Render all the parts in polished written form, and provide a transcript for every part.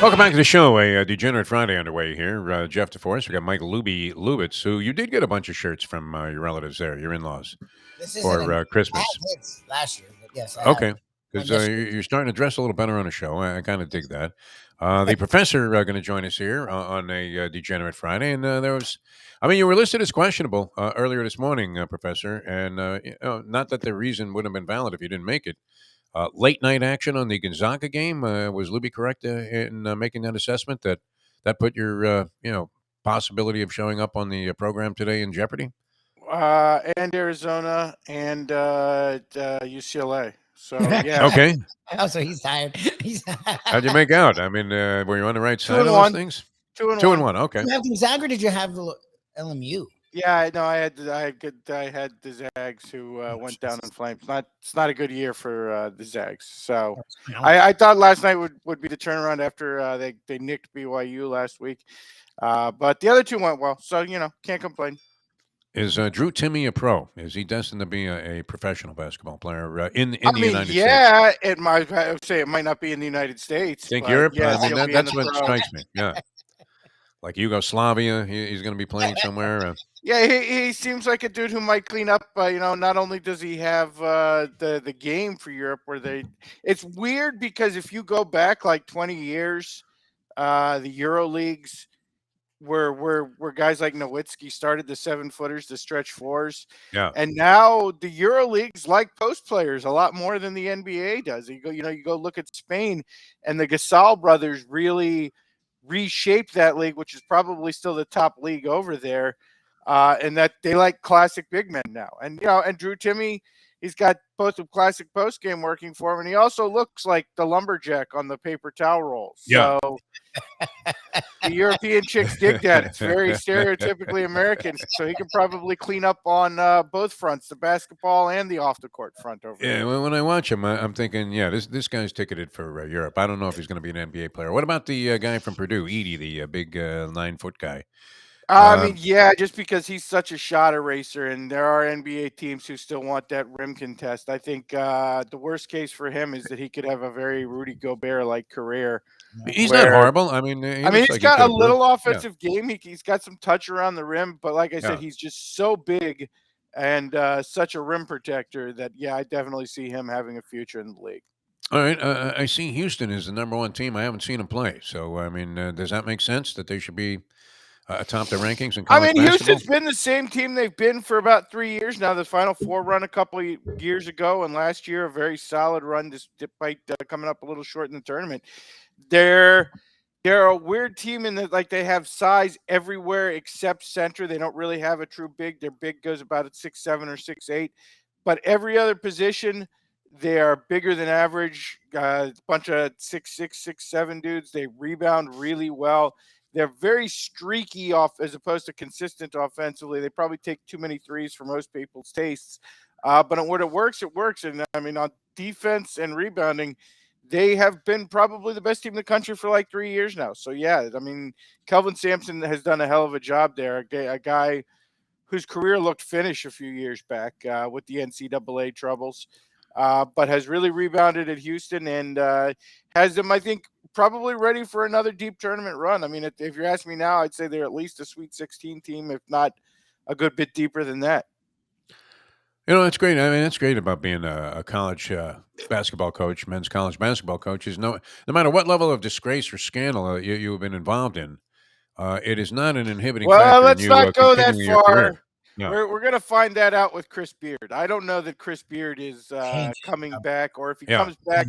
Welcome back to the show. A Degenerate Friday underway here. Jeff DeForest. We got Mike Luby Lubitz, who you did get a bunch of shirts from your relatives there, your in-laws, This isn't for an. I had Christmas. hits last year, but yes, I have Okay, one because this year. you're starting to dress a little better on the show. I kind of dig that. The professor going to join us here on a Degenerate Friday, and there was, I mean, you were listed as questionable earlier this morning, Professor, and not that the reason wouldn't have been valid if you didn't make it. Late night action on the Gonzaga game. Was Luby correct in making that assessment that put your possibility of showing up on the program today in jeopardy? And Arizona and UCLA. So yeah, Okay, Also, he's tired. He's. how'd you make out? I mean, were you on the right two side and of those one, things? two and Two and one. one. Okay. Did you have Gonzaga or did you have the LMU? Yeah, I know. I had the Zags who went down in flames. It's not a good year for the Zags. So I thought last night would be the turnaround after they nicked BYU last week. But the other two went well, so can't complain. Is Drew Timmy a pro? Is he destined to be a professional basketball player in I the mean, United States? yeah, I would say it might not be in the United States, Think but Europe? I yes, mean, he'll be in that's the what pro. strikes me. Yeah, like Yugoslavia, he's going to be playing somewhere. Yeah, he seems like a dude who might clean up. Not only does he have the game for Europe, it's weird because if you go back like 20 years, the Euro leagues where guys like Nowitzki started the 7-footers, the stretch fours, Yeah. and now the Euro leagues like post players a lot more than the NBA does. You go look at Spain, and the Gasol brothers really reshaped that league, which is probably still the top league over there. And that they like classic big men now. And Drew Timmy, he's got both a classic post game working for him, and he also looks like the lumberjack on the paper towel rolls. Yeah. So the European chicks dig that. It's very stereotypically American. So he can probably clean up on both fronts, the basketball and the off the court front over Yeah, there. well, when I watch him, I'm thinking, yeah, this guy's ticketed for Europe. I don't know if he's going to be an NBA player. What about the guy from Purdue, Edie, the big 9-foot guy? I mean, yeah, just because he's such a shot eraser, and there are NBA teams who still want that rim contest. I think the worst case for him is that he could have a very Rudy Gobert-like career. He's not Where horrible. I mean, he I mean, looks he's like he got could a improve. little Yeah, offensive game. He's got some touch around the rim, but like I said, yeah. he's just so big and such a rim protector that, yeah, I definitely see him having a future in the league. All right, I see Houston is the number one team. I haven't seen them play. So, I mean, does that make sense that they should be atop the rankings in I college mean, basketball? Houston's been the same team they've been for about 3 years now. The Final Four run a couple of years ago, and last year a very solid run, despite coming up a little short in the tournament. They're a weird team in that like they have size everywhere except center. They don't really have a true big. Their big goes about at 6'7" or 6'8", but every other position they are bigger than average. Bunch of 6'6", 6'7" dudes. They rebound really well. They're very streaky off as opposed to consistent offensively. They probably take too many threes for most people's tastes. But when it works, it works. And I mean, on defense and rebounding, they have been probably the best team in the country for like 3 years now. So, yeah, I mean, Kelvin Sampson has done a hell of a job there. A guy whose career looked finished a few years back with the NCAA troubles, but has really rebounded at Houston and has them, I think, probably ready for another deep tournament run. I mean, if you're asking me now, I'd say they're at least a Sweet 16 team, if not a good bit deeper than that. That's great. I mean, that's great about being a college basketball coach, men's college basketball coach. Is no matter what level of disgrace or scandal you've been involved in, it is not an inhibiting Well, factor in let's you not go that continuing your career. far. Yeah. We're going to find that out with Chris Beard. I don't know that Chris Beard is coming back, or if he Yeah. comes back,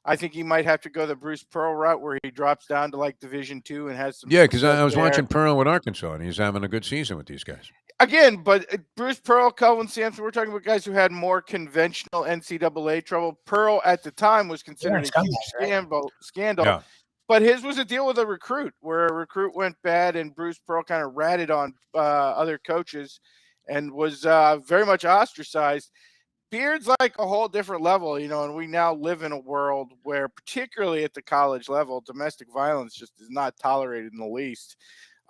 I think he might have to go the Bruce Pearl route where he drops down to like Division II and has some Yeah, because success I was there. watching Pearl with Arkansas, and he's having a good season with these guys. Again, but Bruce Pearl, Kelvin Sampson, we're talking about guys who had more conventional NCAA trouble. Pearl at the time was considered a huge scandal. Yeah. But his was a deal with a recruit where a recruit went bad and Bruce Pearl kind of ratted on other coaches and was very much ostracized. Beard's like a whole different level, and we now live in a world where, particularly at the college level, domestic violence just is not tolerated in the least.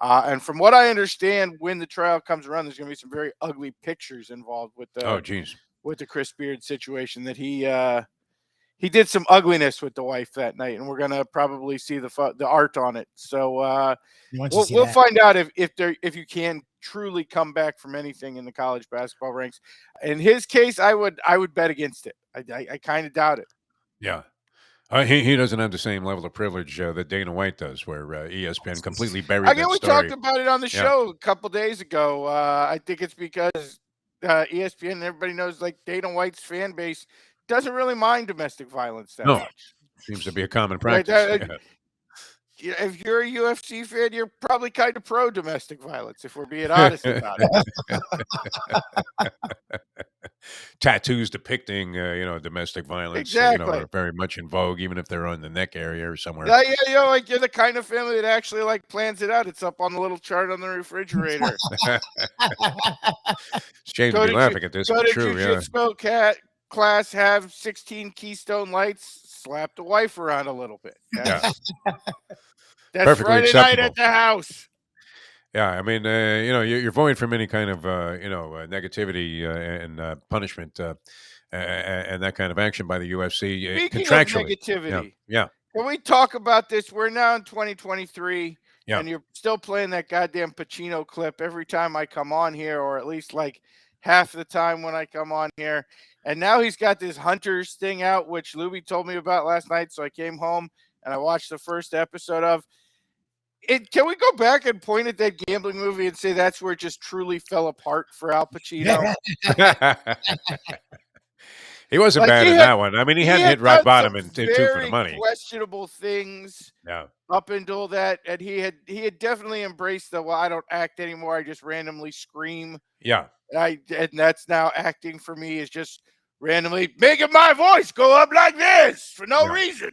And from what I understand, when the trial comes around, there's going to be some very ugly pictures involved with the geez. with the Chris Beard situation that he he did some ugliness with the wife that night, and we're gonna probably see the art on it. So Once you see we'll that, find out if you can truly come back from anything in the college basketball ranks. In his case, I would bet against it. I kind of doubt it. Yeah. He doesn't have the same level of privilege that Dana White does, where ESPN completely buried Again, that we talked story. about it on the Yeah. show a couple days ago. I think it's because ESPN and everybody knows like Dana White's fan base doesn't really mind domestic violence that No, much. seems to be a common Right? practice. If you're a UFC fan, you're probably kind of pro domestic violence, if we're being honest about it. Tattoos depicting, domestic violence, Exactly. are very much in vogue, even if they're on the neck area or somewhere. Yeah, like you're the kind of family that actually like plans it out. It's up on the little chart on the refrigerator. Shame to Go be to laughing at this, go but to true. Yeah, jujitsu class, have 16 Keystone Lights, slap the wife around a little bit. yeah, That's perfectly Friday night at acceptable. the house. Yeah, I mean, you're void from any kind of, negativity and punishment and that kind of action by the UFC Speaking of contractually. Yeah, negativity, yeah, can we talk about this? We're now in 2023, yeah. and you're still playing that goddamn Pacino clip every time I come on here, or at least like half the time when I come on here. And now he's got this Hunters thing out, which Luby told me about last night. So I came home and I watched the first episode of it. Can we go back and point at that gambling movie and say that's where it just truly fell apart for Al Pacino? He wasn't Like bad in that one. I mean, he he hadn't had hit rock done bottom some in two for the very money. questionable things Yeah, up until that, and he had definitely embraced the I don't act anymore. I just randomly scream. yeah, And that's now acting for me is just randomly making my voice go up like this for no yeah, reason.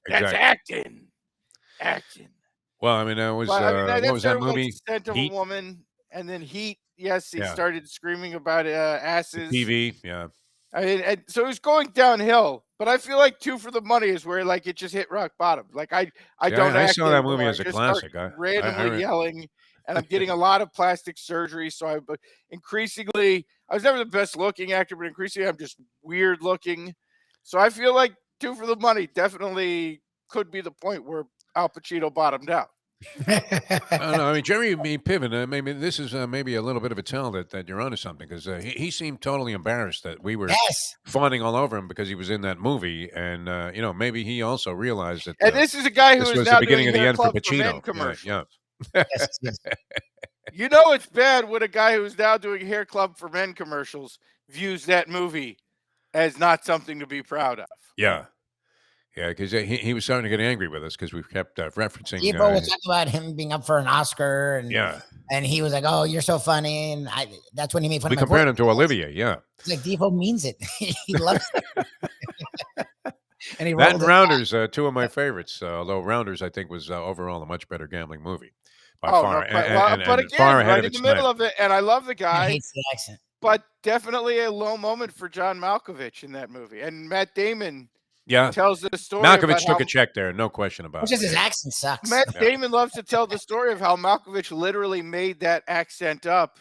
That's exactly. acting. Well, I mean, that was But I mean what that's was that everyone's movie? scent of a Heat. woman, and then Heat. Yes, he Yeah, started screaming about the asses. TV. Yeah, I mean, and so it's going downhill, but I feel like Two for the Money is where like it just hit rock bottom. Like I see, don't I act saw that movie anymore. I as a just start classic. randomly yelling, and I'm getting a lot of plastic surgery. So increasingly, I was never the best looking actor, but increasingly I'm just weird looking. So I feel like Two for the Money definitely could be the point where Al Pacino bottomed out. I don't know. I mean, Jerry Piven. Maybe this is maybe a little bit of a tell that you're onto something because he seemed totally embarrassed that we were yes, fawning all over him because he was in that movie, and maybe he also realized that And this is a guy who this is was the now doing beginning of the hair end for club for men Pacino. Yeah, commercials. yeah. yes, yes. You know it's bad when a guy who's now doing hair club for men commercials views that movie as not something to be proud of. Yeah, yeah, because he was starting to get angry with us because we kept referencing. People was talking about him being up for an Oscar, Yeah, and he was like, "Oh, you're so funny," and that's when he made fun we of my voice. compared him to Olivia. Yeah, It's like Devo means it. He loves it. And he that rolled and it. Rounders, two of my favorites. Although Rounders, I think, was overall a much better gambling movie by Oh far, no, but and far again, ahead right of in the its middle time. of it, and I love the He guy, hates the accent. but definitely a low moment for John Malkovich in that movie. And Matt Damon Yeah, tells the story about Malkovich how took a check there, no question about Which it. is his accent sucks. Matt Yeah. Damon loves to tell the story of how Malkovich literally made that accent up.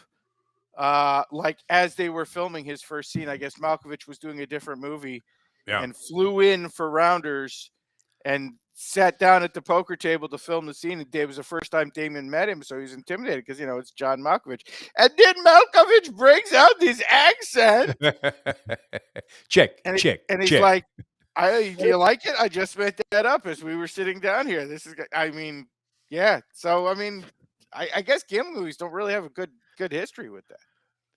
Like as they were filming his first scene, I guess Malkovich was doing a different movie Yeah. and flew in for Rounders and sat down at the poker table to film the scene. And it was the first time Damon met him, so he was intimidated because it's John Malkovich. And then Malkovich brings out this accent, check, and check, and he's check. like, "Do you like it? I just made that up as we were sitting down here. This is, I mean, yeah. So I mean, I guess gambling movies don't really have a good history with that."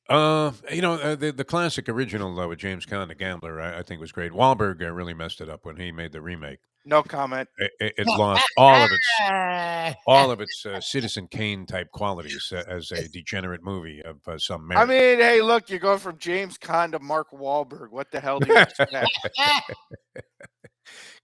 The classic original with James Caan, The Gambler, I think was great. Wahlberg really messed it up when he made the remake. No comment. It lost all of its Citizen Kane type qualities as a degenerate movie of some I merit. mean, hey, look, you're going from James Caan to Mark Wahlberg. What the hell do you expect?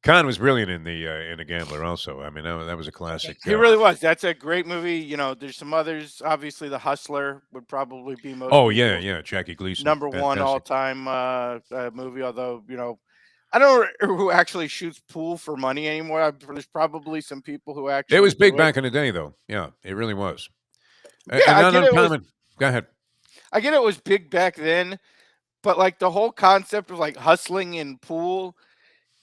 Caan was brilliant in the Gambler. Also, I mean that was a classic. He really was. That's a great movie. There's some others. Obviously, The Hustler would probably be most. Oh yeah, Jackie Gleason, Number one fantastic. all-time movie. Although I don't know who actually shoots pool for money anymore. There's probably some people who actually. It was big do back in the day, though. Yeah, it really was. Yeah, and I not get it. uncommon. Go ahead. I get it was big back then, but like the whole concept of like hustling in pool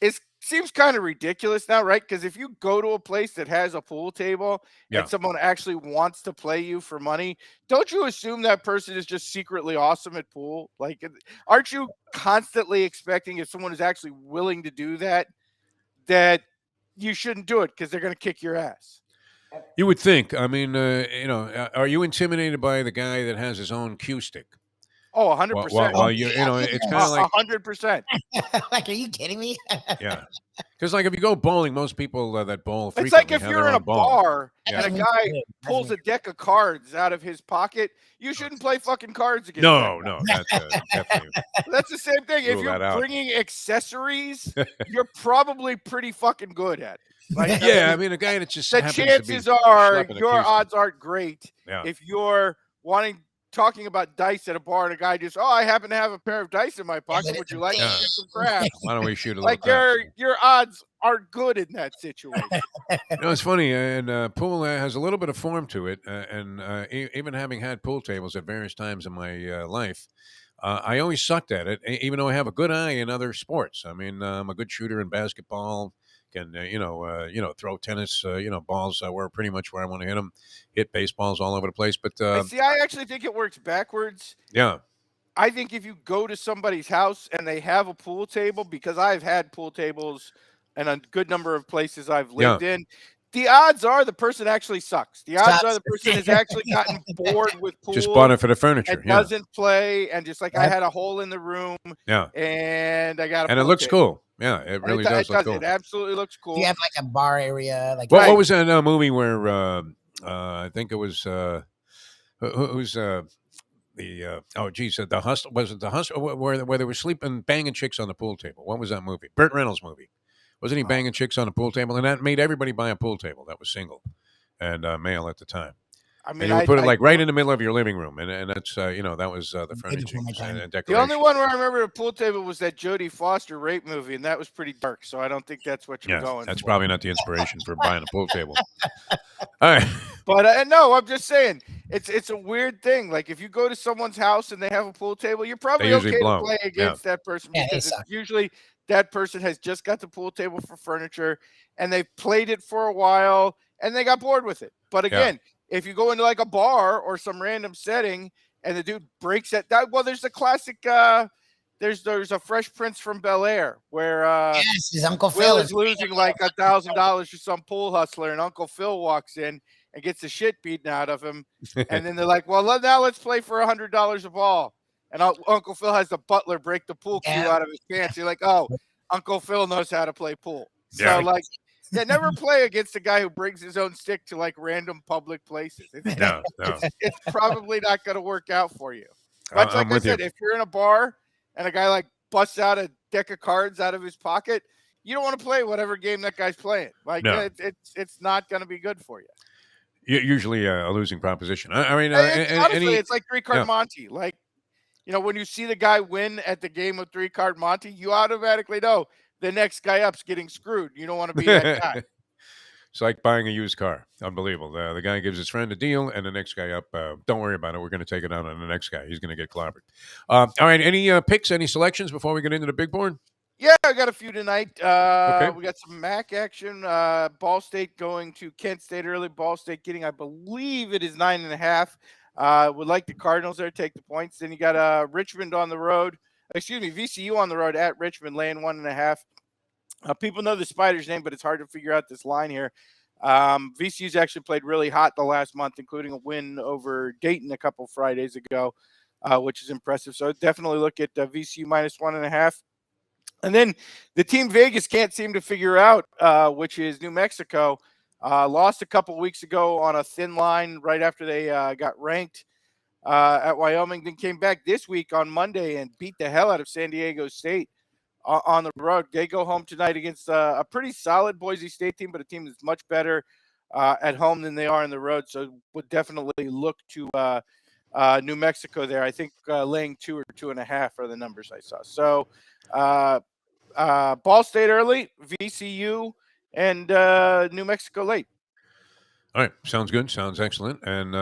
it seems kind of ridiculous now, right? Because if you go to a place that has a pool table Yeah. and someone actually wants to play you for money, don't you assume that person is just secretly awesome at pool? Like, aren't you constantly expecting if someone is actually willing to do that, that you shouldn't do it because they're going to kick your ass? You would think. I mean, are you intimidated by the guy that has his own cue stick? Oh, While, 100%. while, Oh, while it's kind of like, 100%. like, are you kidding me? yeah. Because, like, if you go bowling, most people that bowl It's like frequently if have you're their in a own ball. bar and Yeah. a guy pulls a deck of cards out of his pocket, you shouldn't play fucking cards against that No, guy. no, that's definitely That's the same thing. If rule you're that out. bringing accessories, you're probably pretty fucking good at it. Like, I Yeah, I mean, mean, a guy that just the happens to be chances are schlepping a your cue stick. odds aren't great Yeah. if you're talking about dice at a bar and a guy just, oh, I happen to have a pair of dice in my pocket. but Would you it's like to Yeah. shoot some craps? Why don't we shoot a little Like, crap? your odds aren't good in that situation. It's funny, and pool has a little bit of form to it, and even having had pool tables at various times in my life, I always sucked at it, even though I have a good eye in other sports. I mean, I'm a good shooter in basketball. Can throw tennis, balls where pretty much where I want to hit them, hit baseballs all over the place. But I see. I actually think it works backwards. yeah, I think if you go to somebody's house and they have a pool table, because I've had pool tables in a good number of places I've yeah, lived in, the odds are the person actually sucks. The odds are Sucks. the person has actually gotten bored with just bought pool it for the and furniture. Yeah, doesn't play, and just like I Yep. had a hole in the room yeah, and I got a and it pool looks table. cool. Yeah, it And really does it look does. cool. It absolutely looks Do you cool. have like a bar area? Like, What Right. was that movie where I think it was who's oh geez, the hustle, was it the hustle where they were sleeping banging chicks on the pool table? What was that movie? Burt Reynolds movie. Wasn't he banging chicks on the pool table? And that made everybody buy a pool table that was single and male at the time. I And mean, you would put it I like right in the middle of your living room, and that's that was the Way before furnishings my time. and the decorations. only one where I remember a pool table was that Jodie Foster rape movie, and that was pretty dark. So I don't think that's what you're Yeah, going that's for. probably not the inspiration for buying a pool table. All right. But no, I'm just saying it's a weird thing. Like if you go to someone's house and they have a pool table, you're They probably usually okay to blow. play Yeah. against that person Yeah, they because it's suck. usually that person has just got the pool table for furniture and they've played it for a while and they got bored with it. But Yeah. again, if you go into like a bar or some random setting and the dude breaks that, well, there's the classic. There's a Fresh Prince from Bel-Air where Yes, his Uncle Will Phil is losing like $1,000 to some pool hustler, and Uncle Phil walks in and gets the shit beaten out of him. And then they're like, "Well, now let's play for $100 a ball." And Uncle Phil has the butler break the pool cue Yeah. out of his pants. You're like, "Oh, Uncle Phil knows how to play pool." Yeah. So like, yeah, never play against a guy who brings his own stick to like random public places. No. It's probably not going to work out for you. Much I'm like I with you. said, if you're in a bar and a guy like busts out a deck of cards out of his pocket, you don't want to play whatever game that guy's playing. Like No. it's not going to be good for you. Usually a losing proposition. I mean, Honestly, any it's like three-card yeah. Monty. Like, when you see the guy win at the game of three-card Monty, you automatically know the next guy up's getting screwed. You don't want to be that guy. It's like buying a used car. Unbelievable. The guy gives his friend a deal, and the next guy up, don't worry about it. We're going to take it out on the next guy. He's going to get clobbered. All right. Any picks, any selections before we get into the big board? Yeah, I got a few tonight. Okay. We got some MAC action. Ball State going to Kent State early. Ball State getting, I believe it is 9.5. Would like the Cardinals there take the points. Then you got Richmond on the road. Excuse me, VCU on the road at Richmond, laying 1.5. People know the Spiders' name, but it's hard to figure out this line here. VCU's actually played really hot the last month, including a win over Dayton a couple Fridays ago, which is impressive. So definitely look at VCU minus 1.5. And then the team Vegas can't seem to figure out, which is New Mexico. Lost a couple weeks ago on a thin line right after they got ranked at Wyoming. Then came back this week on Monday and beat the hell out of San Diego State on the road. They go home tonight against a pretty solid Boise State team, but a team that's much better at home than they are on the road. So would definitely look to New Mexico there. I think laying 2 or 2.5 are the numbers I saw. So Ball State early, VCU, and New Mexico late. All right, sounds good. Sounds excellent, and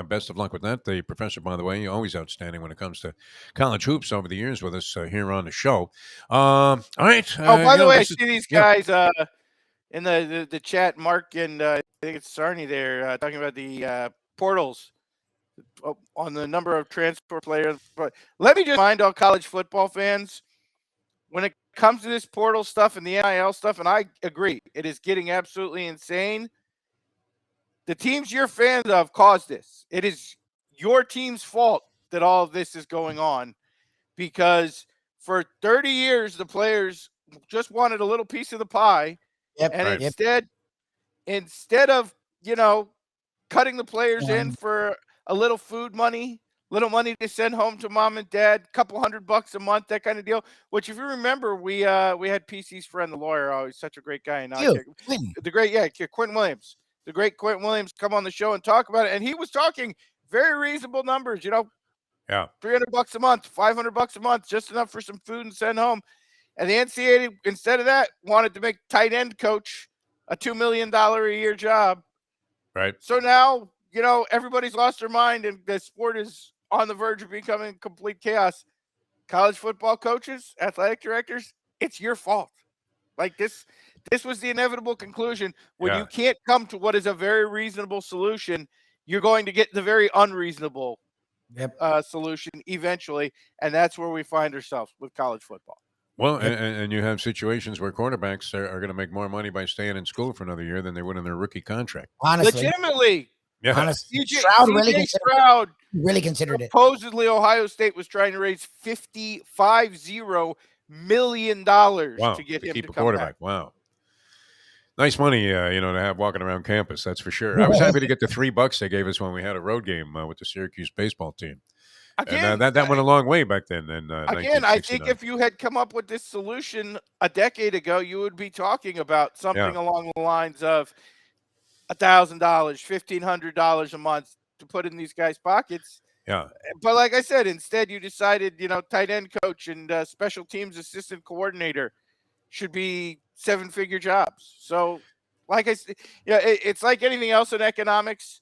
best of luck with that. The professor, by the way, always outstanding when it comes to college hoops over the years with us here on the show. All right, Oh, by the way, I this is see these yeah, guys in the chat, Mark and I think it's Sarni there talking about the portals on the number of transfer players. But let me just remind all college football fans when it comes to this portal stuff and the NIL stuff, and I agree, it is getting absolutely insane. The teams you're fans of caused this. It is your team's fault that all of this is going on because for 30 years the players just wanted a little piece of the pie, Yep. and right, Yep. instead of cutting the players in Um, for a little food money, little money to send home to mom and dad, couple $100 a month, that kind of deal. Which, if you remember, we had PC's friend, the lawyer, always such a great guy, and Quinn. the great Quentin Williams, the great Quentin Williams, come on the show and talk about it, and he was talking very reasonable numbers, yeah, $300 a month, $500 a month, just enough for some food and send home. And the NCAA, instead of that, wanted to make tight end coach a $2 million a year job. right, So now, everybody's lost their mind and the sport is on the verge of becoming complete chaos. College football coaches, athletic directors, it's your fault. Like this was the inevitable conclusion. When yeah. you can't come to what is a very reasonable solution, you're going to get the very unreasonable Yep. solution eventually. And that's where we find ourselves with college football. Well, Yep. and you have situations where quarterbacks are going to make more money by staying in school for another year than they would in their rookie contract. Honestly, Legitimately, Yeah, Stroud CJ Stroud, really considered it. supposedly Ohio State was trying to raise $50 million wow, to get to him keep to a come back. quarterback. Wow, nice money, to have walking around campus. That's for sure. I was happy to get the $3 they gave us when we had a road game with the Syracuse baseball team, and Again, that went a long way back then in I think 1969. if you had come up with this solution a decade ago, you would be talking about Yeah, something along the lines of $1,000, $1,500 a month to put in these guys' pockets. yeah. But like I said, instead you decided, tight end coach and special teams assistant coordinator should be seven-figure jobs. So, like I said, it's like anything else in economics.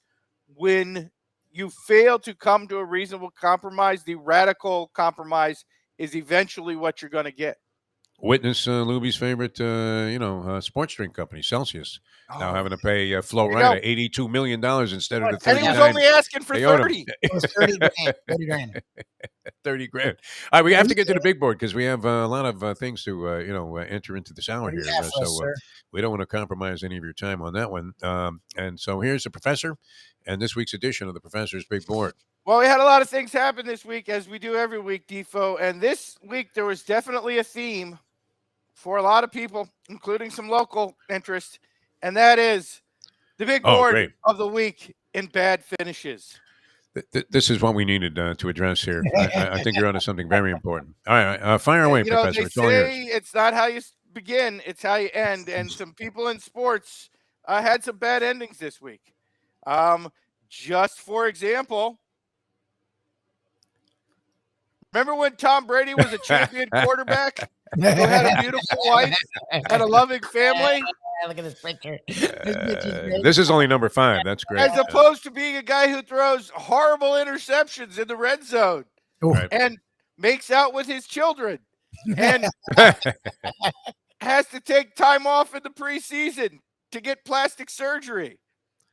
When you fail to come to a reasonable compromise, the radical compromise is eventually what you're going to get. Witness Luby's favorite, sports drink company, Celsius, now Oh, having to pay Flo There you Rida go. $82 million instead of the And he was 39 only asking for they owed him. 30. it was 30 grand. 30 grand. 30 grand. All right, we At have to least get to the big board because we have a lot of things to enter into this hour what do you here. have for us, So sir? we don't want to compromise any of your time on that one. And so here's the professor and this week's edition of the Professor's Big Board. Well, we had a lot of things happen this week, as we do every week, Defo. And this week there was definitely a theme for a lot of people, including some local interest, and that is the big Oh, board great. of the week in bad finishes. This is what we needed to address here. I think you're onto something very important. All right, fire away, Professor. They It's all yours. say it's not how you begin, it's how you end. And some people in sports had some bad endings this week. Just for example, remember when Tom Brady was a champion quarterback who had a beautiful wife, had a loving family? Look at this picture. This picture's great. This is only number 5. That's great. As opposed to being a guy who throws horrible interceptions in the red zone Ooh. Right. and makes out with his children and has to take time off in the preseason to get plastic surgery.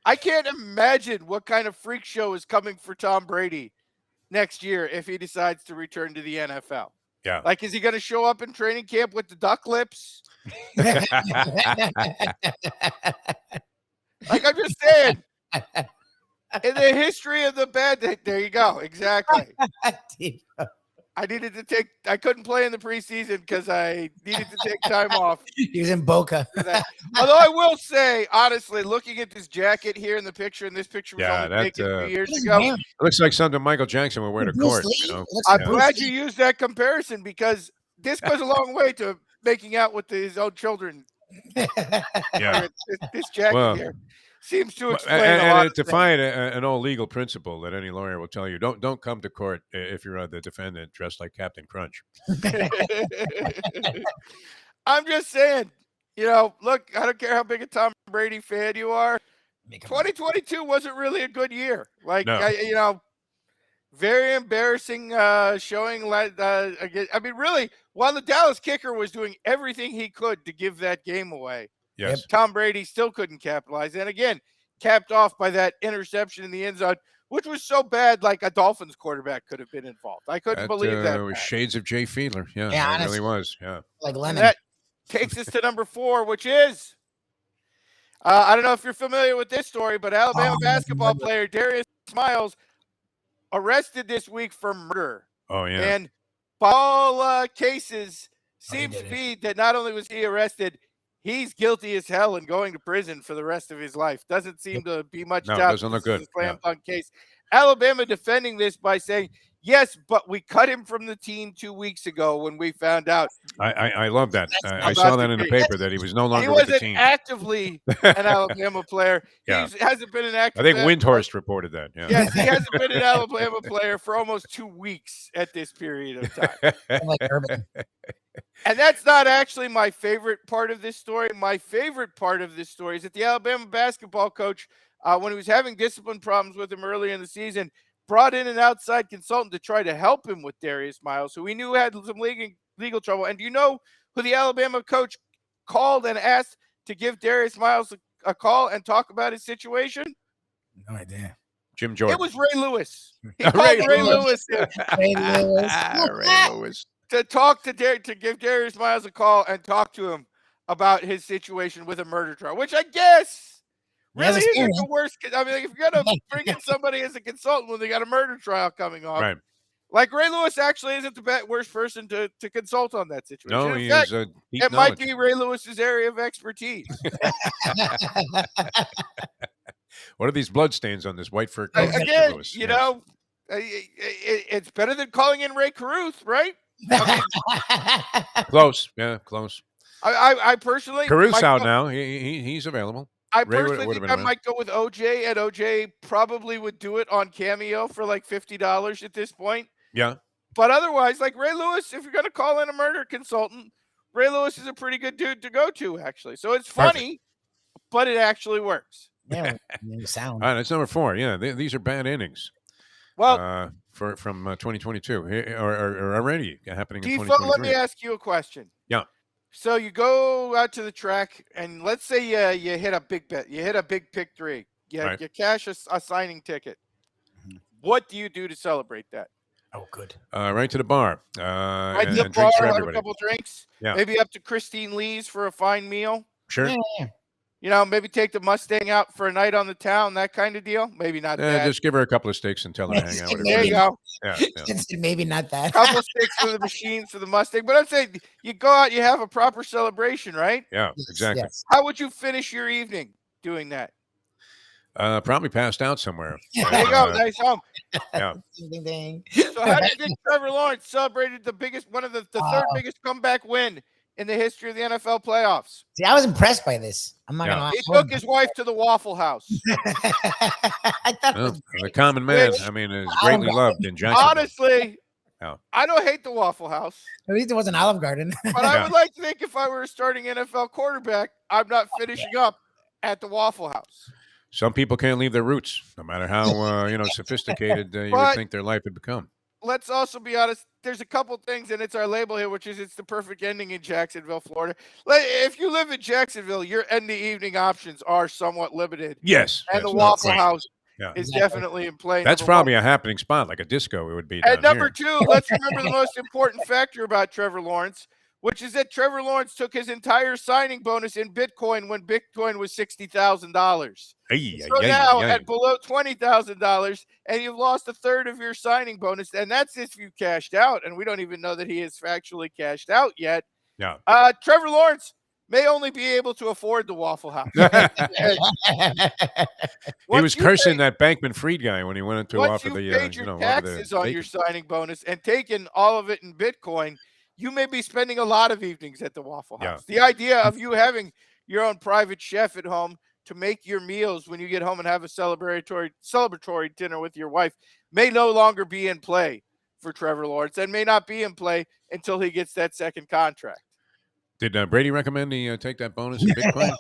I can't imagine what kind of freak show is coming for Tom Brady next year if he decides to return to the NFL. Yeah. Like, is he going to show up in training camp with the duck lips? Like, I'm just saying, in the history of the bad, there you go. Exactly. I couldn't play in the preseason because I needed to take time off. He was in Boca. Although I will say, honestly, looking at this jacket here in the picture, and this picture was only taken 2 years ago. Wearing? Looks like something Michael Jackson would wear to Bruce court. Lee? You know? Looks I'm like Bruce glad Lee. you used that comparison because this goes a long way to making out with his own children. Yeah. This jacket Well, here seems to explain a lot. And to find an old legal principle that any lawyer will tell you, don't come to court if you're the defendant dressed like Captain Crunch. I'm just saying, look, I don't care how big a Tom Brady fan you are. Make a 2022 wasn't really a good year. Like, No. very embarrassing showing. Again, I mean, really, while the Dallas kicker was doing everything he could to give that game away, Yes. Tom Brady still couldn't capitalize. And again, capped off by that interception in the end zone, which was so bad, like a Dolphins quarterback could have been involved. I couldn't That believe that. was shades of Jay Fiedler. Yeah, Yeah, it really honestly, was. Yeah. like And lemon. that takes us to number 4, which is I don't know if you're familiar with this story, but Alabama basketball player Darius Miles arrested this week for murder. Oh, yeah. And by all cases, seems to be that not only was he arrested, he's guilty as hell and going to prison for the rest of his life. Doesn't seem to be much No, doubt. doesn't look good. This is a slam dunk case. Alabama defending this by saying, yes, but we cut him from the team 2 weeks ago when we found out. I love that. I about saw the that in the case. paper that he was no He longer with the wasn't team. actively an Alabama player. Yeah. He hasn't been an active. I think Windhorst reported that. Yeah. Yes, he hasn't been an Alabama player for almost 2 weeks at this period of time. Like Urban. And that's not actually my favorite part of this story. My favorite part of this story is that the Alabama basketball coach, when he was having discipline problems with him earlier in the season, brought in an outside consultant to try to help him with Darius Miles, who we knew had some legal trouble. And do you know who the Alabama coach called and asked to give Darius Miles a call and talk about his situation? No idea. Jim Jordan. It was Ray Lewis. He called Ray Lewis Ray Lewis. to talk to give Darius Miles a call and talk to him about his situation with a murder trial, which I guess really isn't the worst. I mean, if you're going to bring in somebody as a consultant when they got a murder trial coming on, Right. like Ray Lewis actually isn't the worst person to consult on that situation. No, In fact, it might be Ray Lewis's area of expertise. What are these bloodstains on this white fur coat? Again, Lewis? you know, it's better than calling in Ray Caruth, right? Close. Yeah, close. I personally, Caruth's out now. He's available. I personally think I might go with OJ, and OJ probably would do it on Cameo for like $50 at this point. Yeah. But otherwise, like Ray Lewis, if you're going to call in a murder consultant, Ray Lewis is a pretty good dude to go to, actually. So it's funny, but it actually works. Yeah, sound. All right, that's number 4. Yeah, these are bad innings. Well, from 2022 or already happening in Default, 2023. let me ask you a question. Yeah. So you go out to the track, and let's say you hit a big bet. You hit a big pick 3. You cash a signing ticket. Mm-hmm. What do you do to celebrate that? Oh, good. Right to the bar. Right to the bar, drinks for have everybody. a couple drinks. Yeah. Maybe up to Christine Lee's for a fine meal. Sure. Yeah. You know, maybe take the Mustang out for a night on the town, that kind of deal. Maybe not that. Just give her a couple of steaks and tell her to hang out with her. There you go. Yeah. Maybe not that. Couple sticks for the machines for the Mustang. But I'm saying you go out, you have a proper celebration, right? Yeah, exactly. Yes. How would you finish your evening doing that? Probably passed out somewhere. There you go. Nice home. Yeah. Ding, ding. So how do you think Trevor Lawrence celebrated the biggest, one of the third biggest comeback win in the history of the NFL playoffs? See, I was impressed by this. I'm not gonna lie. He took his wife to the Waffle House. I thought it was the common man. I mean, is greatly loved in Jacksonville. Honestly, Yeah. I don't hate the Waffle House. At least it wasn't Olive Garden. But I would like to think if I were a starting NFL quarterback, I'm not finishing up at the Waffle House. Some people can't leave their roots, no matter how sophisticated you would think their life had become. Let's also be honest. There's a couple things, and it's our label here, which is it's the perfect ending in Jacksonville, Florida. If you live in Jacksonville, your end of evening options are somewhat limited. Yes. And the Waffle House Yeah. is definitely in play. That's probably a happening spot, like a disco it would be. And down number here. 2, let's remember the most important factor about Trevor Lawrence, which is that Trevor Lawrence took his entire signing bonus in Bitcoin when Bitcoin was $60,000. So now at below $20,000, and you've lost a third of your signing bonus, and that's if you cashed out, and we don't even know that he has actually cashed out yet. Yeah. Trevor Lawrence may only be able to afford the Waffle House. He was cursing that Bankman-Fried guy when he went into offer the paid your taxes on your signing bonus and taken all of it in Bitcoin. You may be spending a lot of evenings at the Waffle House. Yeah. The idea of you having your own private chef at home to make your meals when you get home and have a celebratory dinner with your wife may no longer be in play for Trevor Lawrence and may not be in play until he gets that second contract. Did Brady recommend he take that bonus in Bitcoin?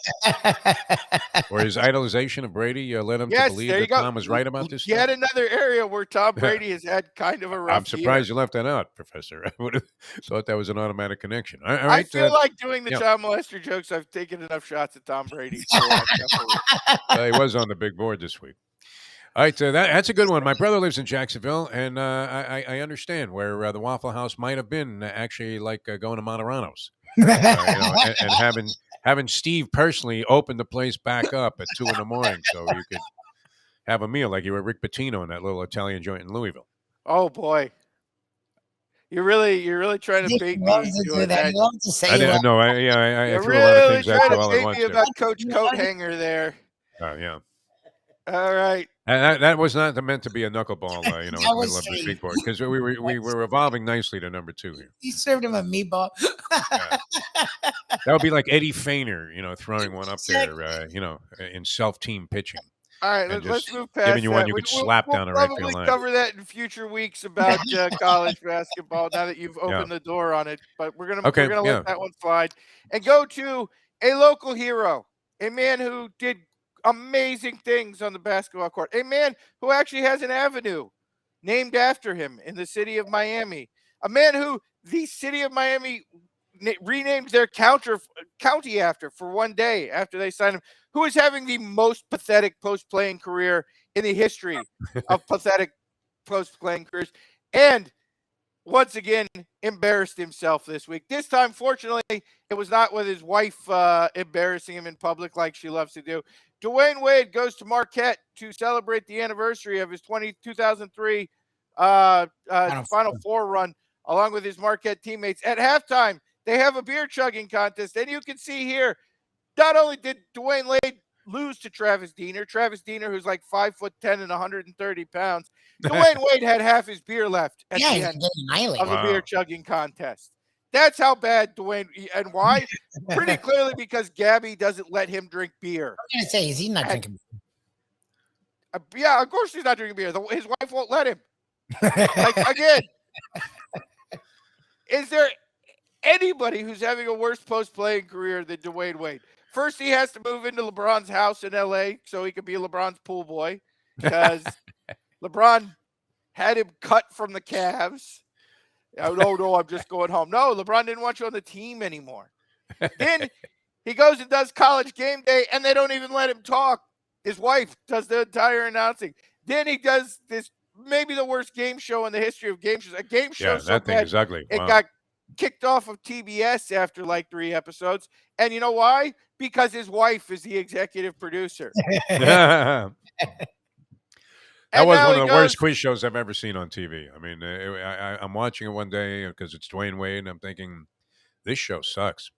Or his idolization of Brady led him to Yes, believe there you that go. Tom was right about this stuff? Yet another area where Tom Brady has had kind of a I'm rough year. surprised you left that out, Professor. I would have thought that was an automatic connection. All I right. feel like doing the Yeah. child molester jokes. I've taken enough shots at Tom Brady for several weeks. He was on the big board this week. All right, that's a good one. My brother lives in Jacksonville, and I understand where the Waffle House might have been actually like going to Monterano's, and having Steve personally open the place back up at 2 in the morning so you could have a meal like you were Rick Pitino in that little Italian joint in Louisville. Oh boy, you're really trying to He bait loves me to do doing that. that. He loves to say I he didn't loves know. I You're threw a lot of really things at trying you to all at bait me once there. about Coach Coat Hanger there. Yeah. All right. And that was not meant to be a knuckleball, in that the was middle of the sweet. big board because we were evolving nicely to number 2 here. He served him a meatball. Yeah. That would be like Eddie Feiner, throwing one up there, in self-team pitching All right, and let's just move giving past you one that. you could slap We'll down the right field probably line. cover that in future weeks about college basketball. Now that you've Yeah. opened the door on it, but we're Okay. gonna Yeah. let that one slide and go to a local hero, a man who did amazing things on the basketball court, a man who actually has an avenue named after him in the city of Miami, a man who the city of Miami renamed their county after for one day after they signed him, who is having the most pathetic post-playing career in the history of pathetic post-playing careers, and once again embarrassed himself this week. This time, fortunately, it was not with his wife embarrassing him in public like she loves to do. Dwayne Wade goes to Marquette to celebrate the anniversary of his 2003 Final Four run along with his Marquette teammates. At halftime, they have a beer chugging contest, and you can see here, not only did Dwayne Wade lose to Travis Diener, who's like 5'10" and 130 pounds, Dwayne Wade had half his beer left at the end of the beer chugging contest. That's how bad Dwayne, and why? Pretty clearly because Gabby doesn't let him drink beer. I'm gonna say, is he not drinking beer? Yeah, of course he's not drinking beer. His wife won't let him. Like, again, is there anybody who's having a worse post-playing career than Dwayne Wade? First, he has to move into LeBron's house in L.A. so he could be LeBron's pool boy because LeBron had him cut from the Cavs. Oh, no, I'm just going home. No, LeBron didn't want you on the team anymore. Then he goes and does College Game Day, and they don't even let him talk. His wife does the entire announcing. Then he does this, maybe the worst game show in the history of game shows. A game show so that thing bad, is ugly. it got kicked off of TBS after like 3 episodes. And you know why? Because his wife is the executive producer. That was one of the worst quiz shows I've ever seen on TV. I mean, I'm watching it one day because it's Dwayne Wade, and I'm thinking, this show sucks.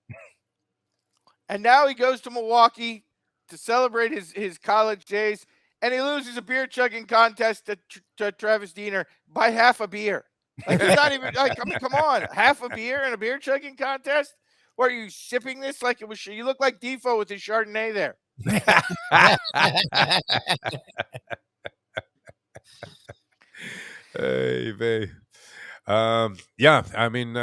And now he goes to Milwaukee to celebrate his college days, and he loses a beer chugging contest to Travis Diener by half a beer. Like, he's not even like, I mean, come on, half a beer in a beer chugging contest? What, are you sipping this like it was? You look like Defoe with his Chardonnay there. Hey, babe. Yeah, I mean,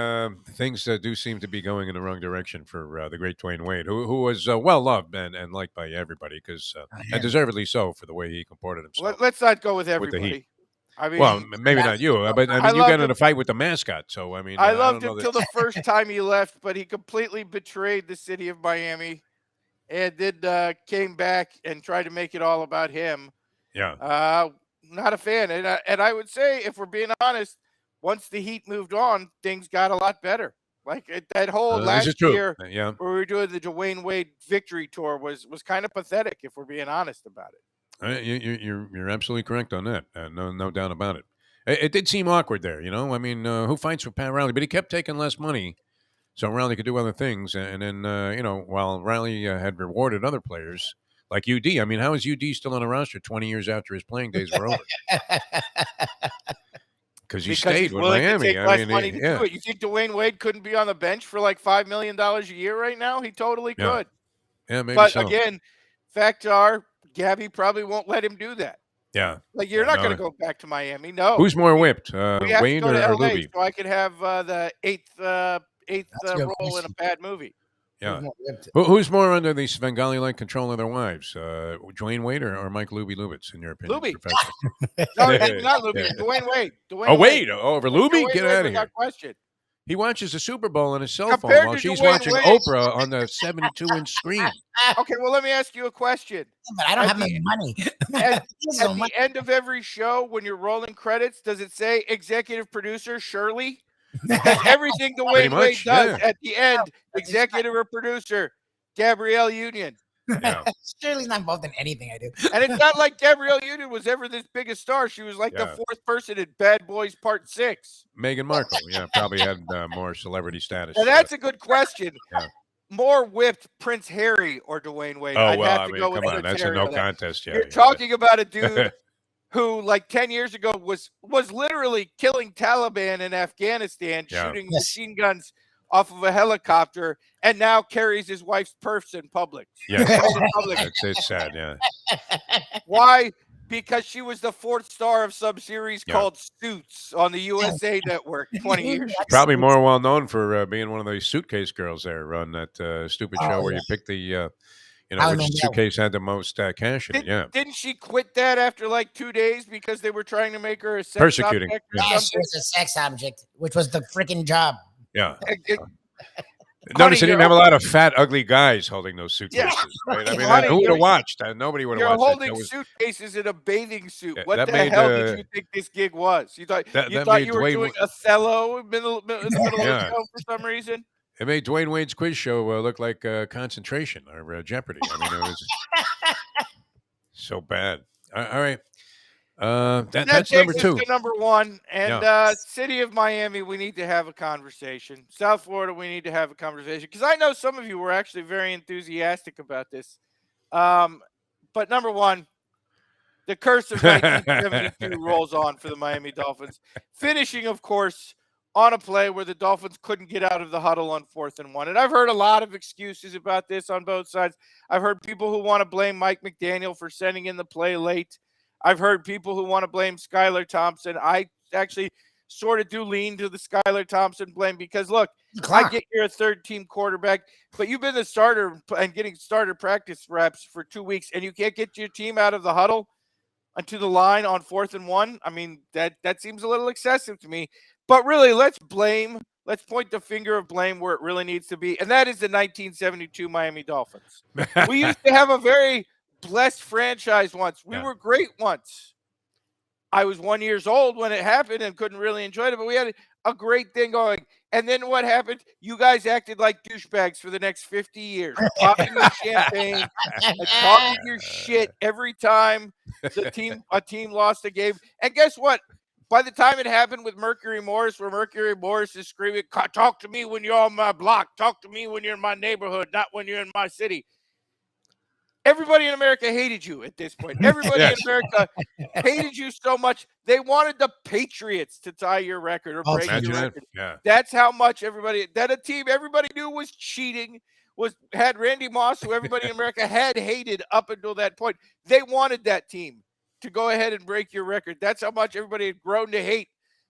things do seem to be going in the wrong direction for the great Dwayne Wade, who was well loved and liked by everybody, because and deservedly so for the way he comported himself. Let's not go with the everybody. Heat. I mean, Well, maybe not you, but I mean, you got in a fight with the mascot, so I mean, I I loved don't him know till the first time he left, but he completely betrayed the city of Miami, and then came back and tried to make it all about him. Yeah. Not a fan, and I would say, if we're being honest, once the Heat moved on, things got a lot better. Like, that whole last year yeah, where we were doing the Dwayne Wade victory tour was kind of pathetic, if we're being honest about it. You're absolutely correct on that. No doubt about it. It did seem awkward there, I mean, who fights for Pat Riley? But he kept taking less money, so Riley could do other things. And then, while Riley had rewarded other players like UD. I mean, how is UD still on the roster 20 years after his playing days were over? Because he stayed with Miami. To take money to do it. You think Dwayne Wade couldn't be on the bench for like $5 million a year right now? He totally could. Yeah, maybe but so. Again, facts are, Gabby probably won't let him do that. Yeah. Like, you're not going to go back to Miami. No. Who's more whipped, we have Wayne to go to or LA Luby? so I could have the eighth role in a bad movie. Yeah. more whipped? Who's more under the Svengali-like control of their wives, Dwayne Wade or Mike Luby Lubitz, in your opinion, Luby. Professor? No, not Luby. Dwayne Wade. Oh, Dwayne Wade. Wade over Luby? Dwayne Get Wade out of without here. question. He watches the Super Bowl on his cell phone Compared while to she's Dwayne watching Wade. Oprah on the 72-inch screen. Okay, well, let me ask you a question. But I don't At have the- no money. At, There's at no the money. end of every show, when you're rolling credits, does it say executive producer Shirley? Because everything Pretty Dwayne Wade much, does yeah. at the end, That's executive or producer, Gabrielle Union. Yeah. Shirley's not involved in anything I do. And it's not like Gabrielle Union was ever this big a star. She was like the Yeah. fourth person in Bad Boys Part 6. Meghan Markle, yeah, probably had more celebrity status. Now, that's a good question. Yeah. More whipped Prince Harry or Dwayne Wade? Oh, I'd well, have I to mean, go with come on. Prince That's Harry a no on that. contest. Yeah. You're talking about a dude who, like 10 years ago, was literally killing Taliban in Afghanistan, Yeah. shooting Yes. machine guns off of a helicopter, and now carries his wife's purse in public. Yes. I mean, in public. It's sad, yeah. Why? Because she was the fourth star of some series Yeah. called Suits on the USA Network 20 years ago. Probably more well known for being one of those suitcase girls there on that stupid show where yeah. you pick the, Howie which Mandel. suitcase had the most cash in it. Yeah. Didn't she quit that after like 2 days because they were trying to make her a sex Persecuting. object or Yeah. Yeah, she something? was a sex object, which was the freaking job. Yeah. Honey, Notice they didn't you're have a lot of fat, ugly guys holding those Yeah. suitcases. Right? I mean, Honey, who would have you're- watched? Nobody would have You're watched holding that. suitcases in a bathing suit. Yeah, What that the made, hell did you think this gig was? You thought that you made were Dwayne doing Wa- Othello in the middle of the Yeah. show for some reason? It made Dwayne Wade's quiz show look like Concentration or Jeopardy. I mean, it was so bad. All right. That That's takes number us two. to number one. And Yeah. City of Miami, we need to have a conversation. South Florida, we need to have a conversation. Because I know some of you were actually very enthusiastic about this. But number one, the curse of 1972 rolls on for the Miami Dolphins. Finishing, of course, on a play where the Dolphins couldn't get out of the huddle on 4th and 1. And I've heard a lot of excuses about this on both sides. I've heard people who want to blame Mike McDaniel for sending in the play late. I've heard people who want to blame Skylar Thompson. I actually sort of do lean to the Skylar Thompson blame because, look, I get you're a third-team quarterback, but you've been the starter and getting starter practice reps for 2 weeks, and you can't get your team out of the huddle onto the line on 4th and 1. I mean, that seems a little excessive to me. But really, let's point the finger of blame where it really needs to be, and that is the 1972 Miami Dolphins. We used to have a very blessed franchise once. We were great once. I was 1 year old when it happened and couldn't really enjoy it, but we had a great thing going. And then what happened? You guys acted like douchebags for the next 50 years, popping your champagne and talking your shit every time a team lost a game. And guess what? By the time it happened with Mercury Morris, where Mercury Morris is screaming, "Talk to me when you're on my block. Talk to me when you're in my neighborhood, not when you're in my city." Everybody in America hated you at this point. Everybody in America hated you so much. They wanted the Patriots to tie your record or break your record. Yeah. That's how much that a team everybody knew was cheating, had Randy Moss, who everybody in America had hated up until that point. They wanted that team to go ahead and break your record. That's how much everybody had grown to hate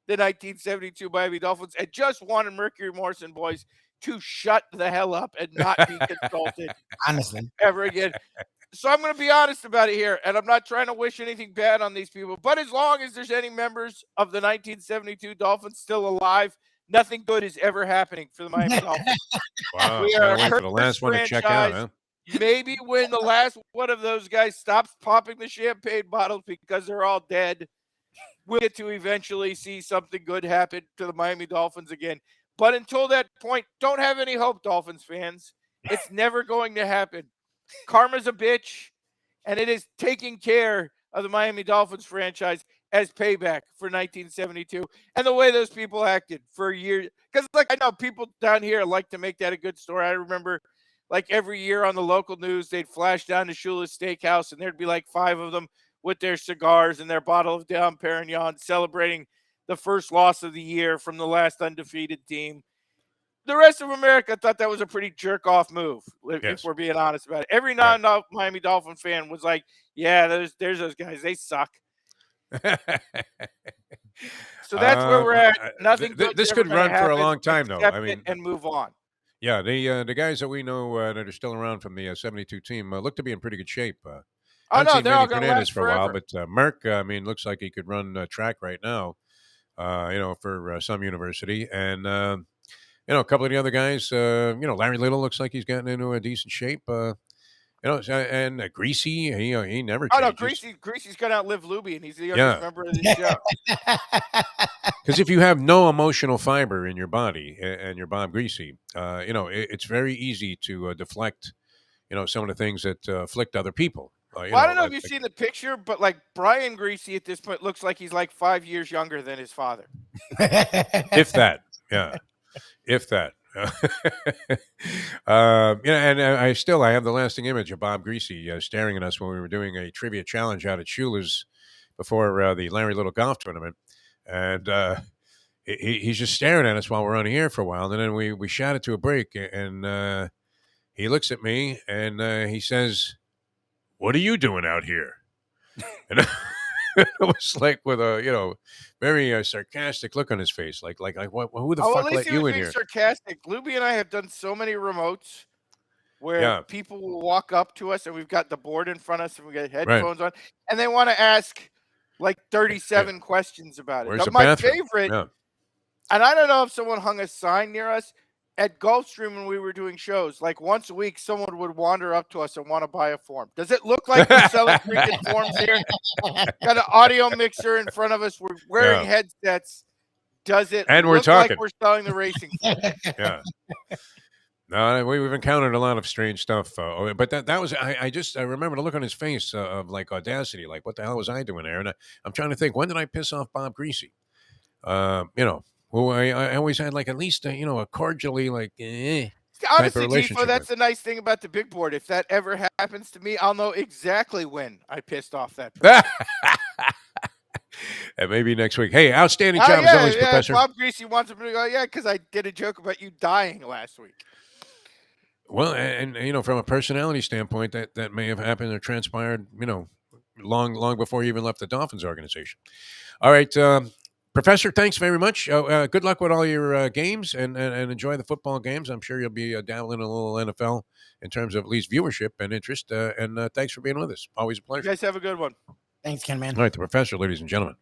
the 1972 Miami Dolphins and just wanted Mercury Morrison boys to shut the hell up and not be consulted Honestly, ever again. So I'm going to be honest about it here, and I'm not trying to wish anything bad on these people, but as long as there's any members of the 1972 Dolphins still alive, nothing good is ever happening for the Miami Dolphins. Wow. We Gotta are wait a for the last one to check out, huh? Maybe when the last one of those guys stops popping the champagne bottles because they're all dead, we'll get to eventually see something good happen to the Miami Dolphins again. But until that point, don't have any hope, Dolphins fans. It's never going to happen. Karma's a bitch, and it is taking care of the Miami Dolphins franchise as payback for 1972 and the way those people acted for years. Because, I know people down here like to make that a good story. I remember, every year on the local news, they'd flash down to Shula's Steakhouse, and there'd be 5 of them with their cigars and their bottle of Dom Perignon celebrating the first loss of the year from the last undefeated team. The rest of America thought that was a pretty jerk-off move, if we're being honest about it. Every non-Miami Dolphin fan was like, yeah, there's those guys. They suck. So that's where we're at. Nothing good this could run for a long time, though. I mean, and move on. Yeah, the guys that we know that are still around from the '72 team look to be in pretty good shape. Oh Haven't no, seen they're all Manny going to Fernandez last for a while, forever. but Merck, I mean, looks like he could run track right now. For some university, and a couple of the other guys. Larry Little looks like he's gotten into a decent shape. And Greasy, he never Oh no, changes. Greasy's going to outlive Luby, and he's the youngest Yeah, member of this show. because if you have no emotional fiber in your body and you're Bob Greasy, it's very easy to deflect, some of the things that afflict other people. Well, I don't know if you've seen the picture, but like Brian Greasy at this point looks like he's like 5 years younger than his father. If that, yeah, if that. And I have the lasting image of Bob Greasy staring at us when we were doing a trivia challenge out at Shula's before the Larry Little golf tournament, and he's just staring at us while we're on the air for a while, and then we shot it to a break, and he looks at me and he says, "What are you doing out here?" And it was like with a very sarcastic look on his face, like what? Who the Oh, at fuck least let he was you in being here? sarcastic. Luby and I have done so many remotes where Yeah, people will walk up to us and we've got the board in front of us and we got right. headphones on and they want to ask like Yeah. 37 questions about it. Where's the My bathroom? favorite, Yeah. and I don't know if someone hung a sign near us at Gulfstream when we were doing shows, like once a week, someone would wander up to us and want to buy a form. Does it look like we're selling freaking forms here? Got an audio mixer in front of us. We're wearing Yeah. headsets. Does it And we're look like talking. we're selling the racing form? Yeah. No, we've encountered a lot of strange stuff, but that was I remember the look on his face of like audacity, like what the hell was I doing there? And I'm trying to think, when did I piss off Bob Greasy? Who I always had like at least a cordially like type of Honestly, Tifo, relationship that's with. the nice thing about the big board. If that ever happens to me, I'll know exactly when I pissed off that person. And maybe next week. Hey, outstanding Oh job as yeah, always, yeah. Professor. Bob Greasy wants to go. Yeah, because I did a joke about you dying last week. Well, and from a personality standpoint, that may have happened or transpired, long before you even left the Dolphins organization. All right, Professor, thanks very much. Good luck with all your games and enjoy the football games. I'm sure you'll be dabbling in a little NFL in terms of at least viewership and interest. And thanks for being with us. Always a You pleasure. guys have a good one. Thanks, Ken, man. All right, the Professor, ladies and gentlemen.